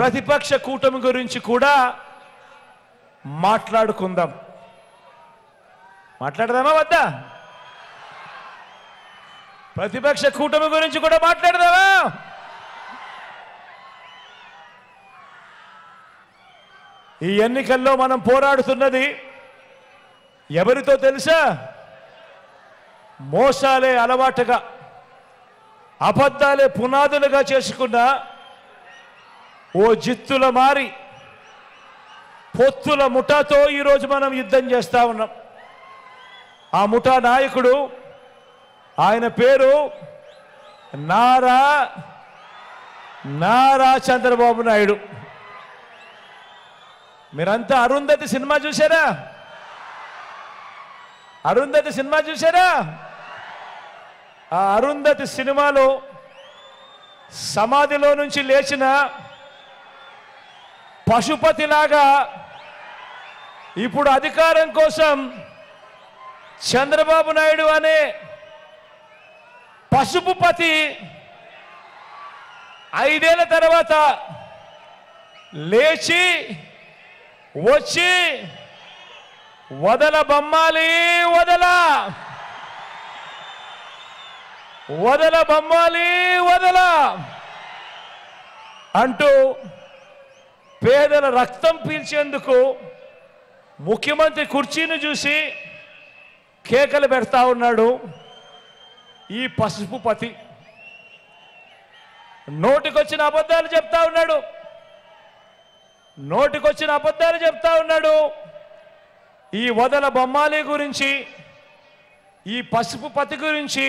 ప్రతిపక్ష కూటమి గురించి కూడా మాట్లాడుకుందాం. మాట్లాడదామా వద్దా? ప్రతిపక్ష కూటమి గురించి కూడా మాట్లాడదామా? ఈ ఎన్నికల్లో మనం పోరాడుతున్నది ఎవరితో తెలుసా? మోసాలే అలవాటుగా, అబద్ధాలే పునాదులుగా చేసుకున్న ఓ జిత్తుల మారి పొత్తుల ముఠాతో ఈరోజు మనం యుద్ధం చేస్తా ఉన్నాం. ఆ ముఠా నాయకుడు, ఆయన పేరు నారా చంద్రబాబు నాయుడు. మీరంతా అరుంధతి సినిమా చూసారా? అరుంధతి సినిమా చూసారా? ఆ అరుంధతి సినిమాలో సమాధిలో నుంచి లేచిన పశుపతిలాగా ఇప్పుడు అధికారం కోసం చంద్రబాబు నాయుడు అనే పశుపతి 5 ఏళ్ల తర్వాత లేచి వచ్చి వదల బొమ్మాలి వదల అంటూ పేదల రక్తం పీల్చేందుకు ముఖ్యమంత్రి కుర్చీని చూసి కేకలు పెడతా ఉన్నాడు ఈ పశుపతి. నోటికొచ్చిన అబద్ధాలు చెప్తా ఉన్నాడు. ఈ వదల బొమ్మాలి గురించి, ఈ పశుపతి గురించి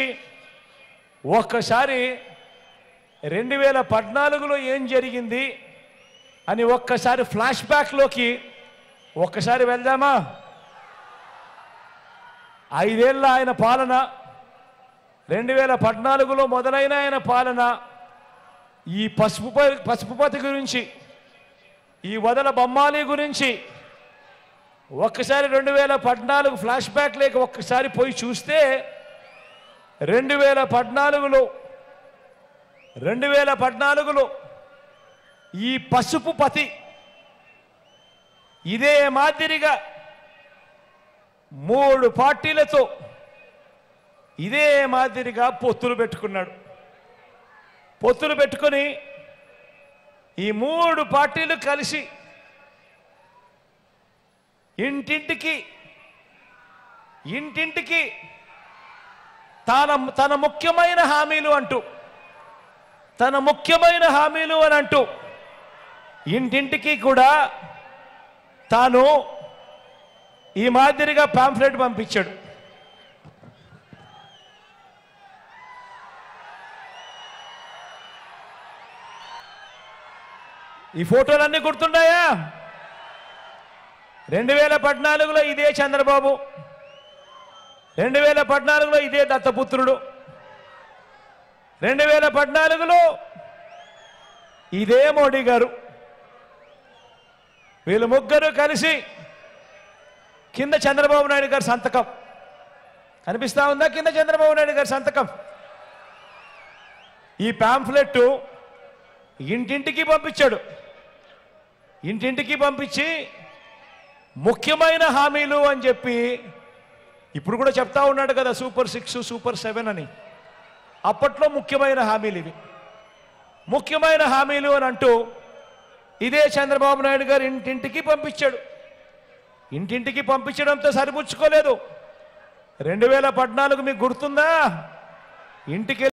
ఒక్కసారి 2014లో ఏం జరిగింది అని ఒక్కసారి ఫ్లాష్ బ్యాక్లోకి ఒక్కసారి వెళ్దామా? 5 ఏళ్ల ఆయన పాలన, 2014లో మొదలైన ఆయన పాలన, ఈ పశుపతి గురించి, ఈ వదల బొమ్మాలి గురించి ఒక్కసారి 2014 ఫ్లాష్ బ్యాక్ లేక ఒక్కసారి పోయి చూస్తే 2014లో ఈ పశుపతి ఇదే మాదిరిగా 3 పార్టీలతో ఇదే మాదిరిగా పొత్తులు పెట్టుకొని ఈ 3 పార్టీలు కలిసి ఇంటింటికి తన ముఖ్యమైన హామీలు అని అంటూ ఇంటింటికి కూడా తాను ఈ మాదిరిగా పాంఫ్లెట్ పంపించాడు. ఈ ఫోటోలన్నీ గుర్తున్నాయా? 2014లో ఇదే చంద్రబాబు, 2014లో ఇదే దత్తపుత్రుడు, 2014లో ఇదే మోడీ గారు. వీళ్ళు ముగ్గురు కలిసి కింద చంద్రబాబు నాయుడు గారి సంతకం కనిపిస్తా ఉందా? కింద చంద్రబాబు నాయుడు గారి సంతకం. ఈ పాంఫ్లెట్ ఇంటింటికి పంపించి ముఖ్యమైన హామీలు అని చెప్పి ఇప్పుడు కూడా చెప్తా ఉన్నాడు కదా, సూపర్ 6, సూపర్ 7 అని. అప్పట్లో ముఖ్యమైన హామీలు ఇవి. ముఖ్యమైన హామీలు అని అంటూ ఇదే చంద్రబాబు నాయుడు గారు ఇంటింటికి పంపించడంతో సరిపుచ్చుకోలేదు. 2014 మీకు గుర్తుందా? ఇంటికి